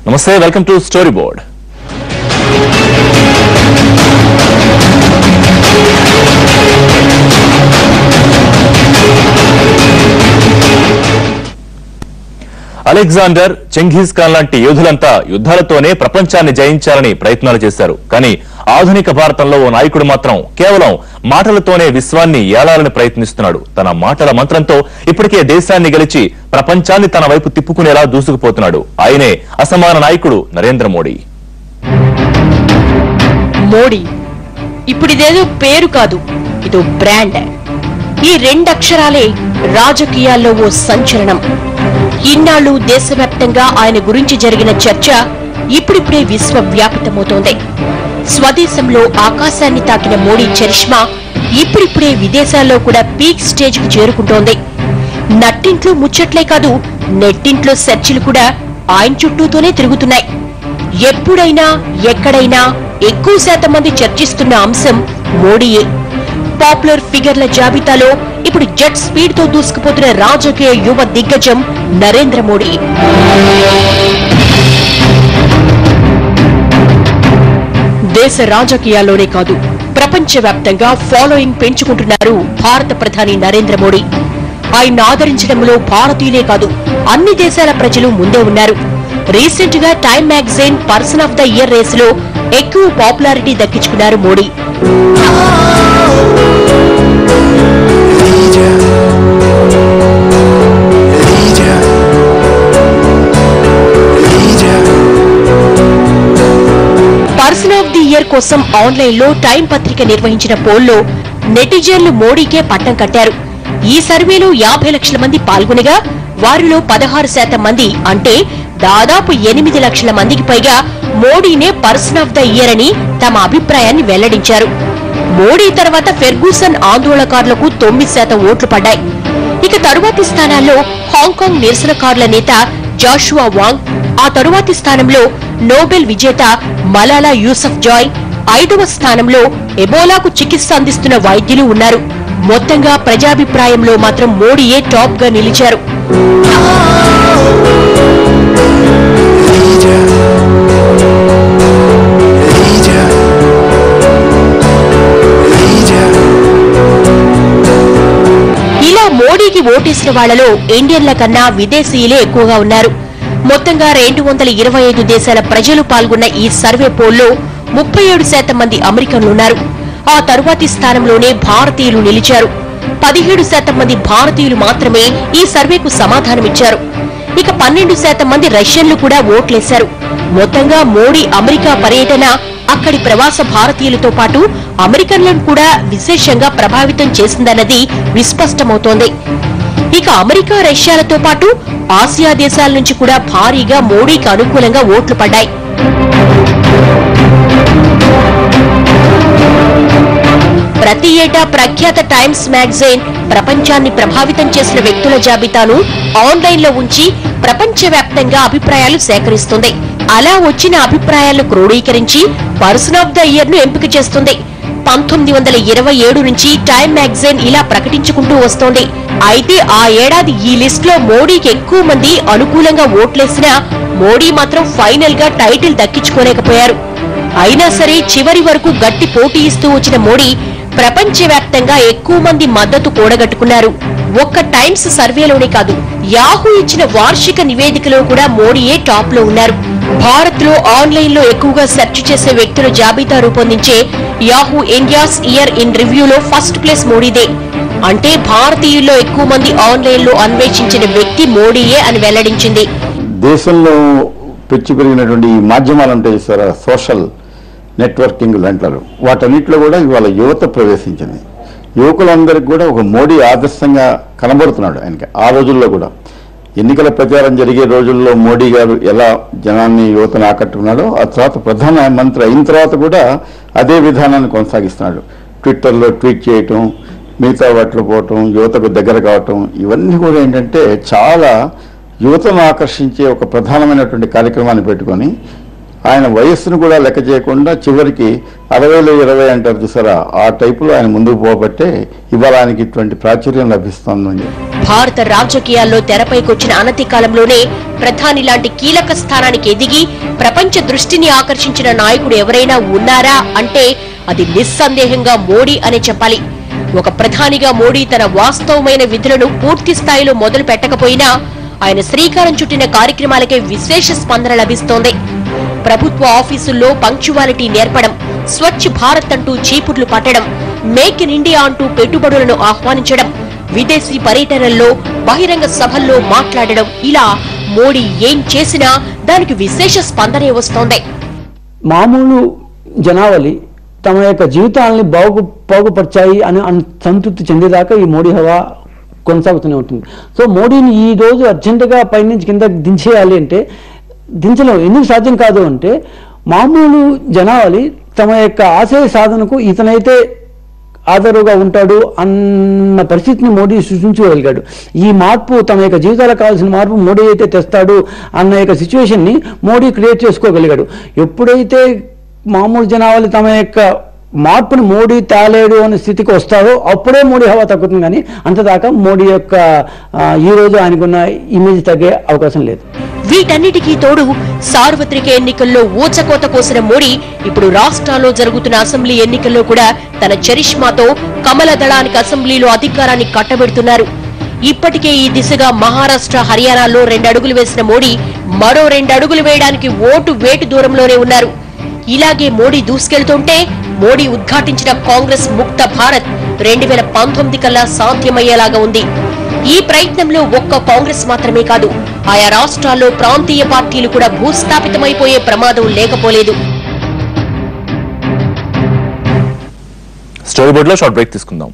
నమస్తే, welcome to story board. Alexander, Genghis Khan లాంటి యోధులంతా యుద్ధాలతోనే ప్రపంచాన్ని జయించాలని ప్రయత్నాలు చేశారు. కానీ ఆధునిక భారతంలో ఓ నాయకుడు మాత్రం కేవలం మాటలతోనే విశ్వాన్ని ఏలాలని ప్రయత్నిస్తున్నాడు. తన మాటల మంత్రంతో ఇప్పటికే దేశాన్ని గెలిచి ప్రపంచాన్ని తన వైపు తిప్పుకునేలా దూసుకుపోతున్నాడు. ఆయనే అసమాన నాయకుడు నరేంద్ర మోడీ. మోడీ ఇప్పుడిదేదో పేరు కాదు, ఇదో బ్రాండ్. ఈ రెండక్షరాలే రాజకీయాల్లో ఓ సంచలనం. ఇన్నాళ్లు దేశవ్యాప్తంగా ఆయన గురించి జరిగిన చర్చ ఇప్పుడిప్పుడే విశ్వవ్యాపితమవుతోంది. స్వదేశంలో ఆకాశాన్ని తాకిన మోడీ చరిష్మా ఇప్పుడిప్పుడే విదేశాల్లో కూడా పీక్ స్టేజ్ కు చేరుకుంటోంది. నట్టింట్లో ముచ్చట్లే కాదు, నెట్టింట్లో సెర్చిలు కూడా ఆయన చుట్టూతోనే తిరుగుతున్నాయి. ఎప్పుడైనా ఎక్కడైనా ఎక్కువ శాతం మంది చర్చిస్తున్న అంశం మోడీయే. పాపులర్ ఫిగర్ల జాబితాలో ఇప్పుడు జెట్ స్పీడ్ తో దూసుకుపోతున్న రాజకీయ యువ దిగ్గజం నరేంద్ర మోడీ. దేశ రాజకీయాల్లోనే కాదు, ప్రపంచవ్యాప్తంగా ఫాలోయింగ్ పెంచుకుంటున్నారు భారత ప్రధాని నరేంద్ర మోడీ. ఆయన ఆదరించడంలో భారతీయులే కాదు, అన్ని దేశాల ప్రజలు ముందే ఉన్నారు. రీసెంట్ గా Time magazine person of the year రేసులో ఎక్కువ పాపులారిటీ దక్కించుకున్నారు Modi. Person of the year కోసం ఆన్లైన్ లో టైం పత్రిక నిర్వహించిన పోల్లో నెటిజన్లు మోడీకే పట్టం కట్టారు. ఈ సర్వేలో 50 లక్షల మంది పాల్గొనగా వారిలో 16% మంది, అంటే దాదాపు 8 లక్షల మందికి పైగా మోడీనే పర్సన్ ఆఫ్ ద ఇయర్ అని తమ అభిప్రాయాన్ని వెల్లడించారు. మోడీ తర్వాత ఫెర్గూసన్ ఆందోళనకారులకు 9% ఓట్లు పడ్డాయి. ఇక తరువాతి స్థానాల్లో హాంకాంగ్ నిరసనకారుల నేత జాషువా వాంగ్, ఆ తరువాతి స్థానంలో నోబెల్ విజేత మలాలా యూసఫ్ జాయ్, 5వ స్థానంలో ఎబోలాకు చికిత్స అందిస్తున్న వైద్యులు ఉన్నారు. మొత్తంగా ప్రజాభిప్రాయంలో మాత్రం మోడీయే టాప్ గా నిలిచారు. ఇలా మోడీకి ఓటేసిన వాళ్లలో ఇండియన్ల కన్నా విదేశీయులే ఎక్కువగా ఉన్నారు. మొత్తంగా 225 దేశాల ప్రజలు పాల్గొన్న ఈ సర్వే పోల్లో 37% మంది అమెరికన్లున్నారు. ఆ తరువాతి స్థానంలోనే భారతీయులు నిలిచారు. 17% మంది భారతీయులు మాత్రమే ఈ సర్వేకు సమాధానమిచ్చారు. ఇక 12% మంది రష్యన్లు కూడా ఓట్లేశారు. మొత్తంగా మోడీ అమెరికా పర్యటన అక్కడి ప్రవాస భారతీయులతో పాటు అమెరికన్లను కూడా విశేషంగా ప్రభావితం చేసిందన్నది విస్పష్టమవుతోంది. ఇక అమెరికా, రష్యాలతో పాటు ఆసియా దేశాల నుంచి కూడా భారీగా మోడీకి అనుకూలంగా ఓట్లు పడ్డాయి. ప్రతి ఏటా ప్రఖ్యాత టైమ్స్ మ్యాగజైన్ ప్రపంచాన్ని ప్రభావితం చేసిన వ్యక్తుల జాబితాను ఆన్లైన్ లో ఉంచి ప్రపంచవ్యాప్తంగా అభిప్రాయాలు సేకరిస్తుంది. అలా వచ్చిన అభిప్రాయాలను క్రోడీకరించి పర్సన్ ఆఫ్ ద ఇయర్ ను ఎంపిక చేస్తుంది. 1927 నుంచి టైమ్ మ్యాగజైన్ ఇలా ప్రకటించుకుంటూ వస్తోంది. అయితే ఆ ఏడాది ఈ లిస్ట్ లో మోడీకి ఎక్కువ మంది అనుకూలంగా ఓట్లేసినా మోడీ మాత్రం ఫైనల్ గా టైటిల్ దక్కించుకోలేకపోయారు. అయినా సరే చివరి వరకు గట్టి పోటీ ఇస్తూ వచ్చిన మోడీ ప్రపంచవ్యాప్తంగా ఎక్కువ మంది మద్దతు కూడగట్టుకున్నారు. ఒక్క టైమ్స్ సర్వేలోనే కాదు, యాహూ ఇచ్చిన వార్షిక నివేదికలో కూడా మోడీయే టాప్ లో ఉన్నారు. భారత్ లో ఆన్లైన్ లో ఎక్కువగా సెర్చ్ చేసే వ్యక్తుల జాబితా రూపొందించే యాహూ ఇండియాస్ ఇయర్ ఇన్ రివ్యూలో ఫస్ట్ ప్లేస్ మోడీదే. అంటే భారతీయుల్లో ఎక్కువ మంది ఆన్లైన్ లో అన్వేషించిన వ్యక్తి మోడీయే అని వెల్లడించింది. దేశంలో పెంచి పెరిగినటువంటి మాధ్యమాలు ఉంటాయి సార్, సోషల్ నెట్వర్కింగ్ అంటారు, వాటన్నిటిలో కూడా ఇవాళ యువత ప్రవేశించింది. యువకులందరికీ కూడా ఒక మోడీ ఆదర్శంగా కనబడుతున్నాడు ఆయనకి. ఆ రోజుల్లో కూడా ఎన్నికల ప్రచారం జరిగే రోజుల్లో మోడీ గారు ఎలా జనాన్ని యువతను ఆకట్టుకున్నాడో, ఆ తర్వాత ప్రధానమంత్రి అయిన తర్వాత కూడా అదే విధానాన్ని కొనసాగిస్తున్నాడు. ట్విట్టర్లో ట్వీట్ చేయటం, మిగతా వాటిలో పోవటం, యువతకు దగ్గర కావటం, ఇవన్నీ కూడా ఏంటంటే చాలా యువతను ఆకర్షించే ఒక ప్రధానమైనటువంటి కార్యక్రమాన్ని పెట్టుకొని ఆయన వయస్సును కూడా లెక్క చేయకుండా చివరికి 60లో 20 అంటారు చూసారా, ఆ టైపులో ఆయన ముందుకు పోబట్టే ఇవాళ ఆయనకి ఇటువంటి ప్రాచుర్యం లభిస్తోందని. భారత రాజకీయాల్లో తెరపైకొచ్చిన అనతి కాలంలోనే ప్రధాని లాంటి కీలక స్థానానికి ఎదిగి ప్రపంచ దృష్టిని ఆకర్షించిన నాయకుడు ఎవరైనా ఉన్నారా అంటే అది నిస్సందేహంగా మోడీ అనే చెప్పాలి. ఒక ప్రధానిగా మోడీ తన వాస్తవమైన విధులను పూర్తి స్థాయిలో మొదలు పెట్టకపోయినా ఆయన శ్రీకారం చుట్టిన కార్యక్రమాలకే విశేష స్పందన లభిస్తోంది. ప్రభుత్వ ఆఫీసుల్లో పంక్చువాలిటీ నేర్పడం, స్వచ్ఛ భారత్ అంటూ చీపుర్లు పట్టడం, మేక్ ఇన్ ఇండియా అంటూ పెట్టుబడులను ఆహ్వానించడం, విదేశీ పర్యటనల్లో బహిరంగ సభల్లో మాట్లాడడం, ఇలా మోడీ ఏం చేసినా దానికి విశేష స్పందనే వస్తోంది. మామూలు జనావళి తమ యొక్క జీవితాలని బాగుపరిచాయి అని సంతృప్తి చెందేదాకా ఈ మోడీ హవా కొనసాగుతూనే ఉంటుంది. సో మోడీని ఈ రోజు అర్జెంటుగా పైనుంచి కింద దించేయాలి అంటే దించలేము. ఎందుకు సాధ్యం కాదు అంటే మామూలు జనావళి తమ యొక్క ఆశయ సాధనకు ఇతనైతే ఆధారుగా ఉంటాడు అన్న పరిస్థితిని మోడీ సృష్టించగలిగాడు. ఈ మార్పు తమ యొక్క జీవితాలకు కావాల్సిన మార్పు మోడీ అయితే తెస్తాడు అన్న యొక్క సిచ్యువేషన్ని మోడీ క్రియేట్ చేసుకోగలిగాడు. ఎప్పుడైతే మామూలు జనావళి తమ యొక్క మార్పుని మోడీ తేలేడు అనే స్థితికి వస్తారో అప్పుడే మోడీ హవా తగ్గుతుంది. కానీ అంతదాకా మోడీ యొక్క ఈ రోజు ఆయనకున్న ఇమేజ్ తగ్గే అవకాశం లేదు. వీటన్నిటికీ తోడు సార్వత్రిక ఎన్నికల్లో ఊచకోత కోసిన మోడీ ఇప్పుడు రాష్ట్రాల్లో జరుగుతున్న అసెంబ్లీ ఎన్నికల్లో కూడా తన చరిష్మాతో కమల దళానికి అసెంబ్లీలో అధికారాన్ని కట్టబెడుతున్నారు. ఇప్పటికే ఈ దిశగా మహారాష్ట్ర, హర్యానాలో 2 అడుగులు వేసిన మోడీ మరో 2 అడుగులు వేయడానికి ఓటు వేటు దూరంలోనే ఉన్నారు. ఇలాగే మోడీ దూసుకెళ్తుంటే మోడీ ఉద్ఘాటించిన కాంగ్రెస్ ముక్త భారత్ 2019 కల్లా సాధ్యమయ్యేలాగా ఉంది. ఈ ప్రయత్నంలో ఒక్క కాంగ్రెస్ మాత్రమే కాదు, ఆయా రాష్ట్రాల్లో ప్రాంతీయ పార్టీలు కూడా భూస్థాపితమైపోయే ప్రమాదం లేకపోలేదు. స్టోరీ బోర్డ్ లో షార్ట్ బ్రేక్ తీసుకుందాం.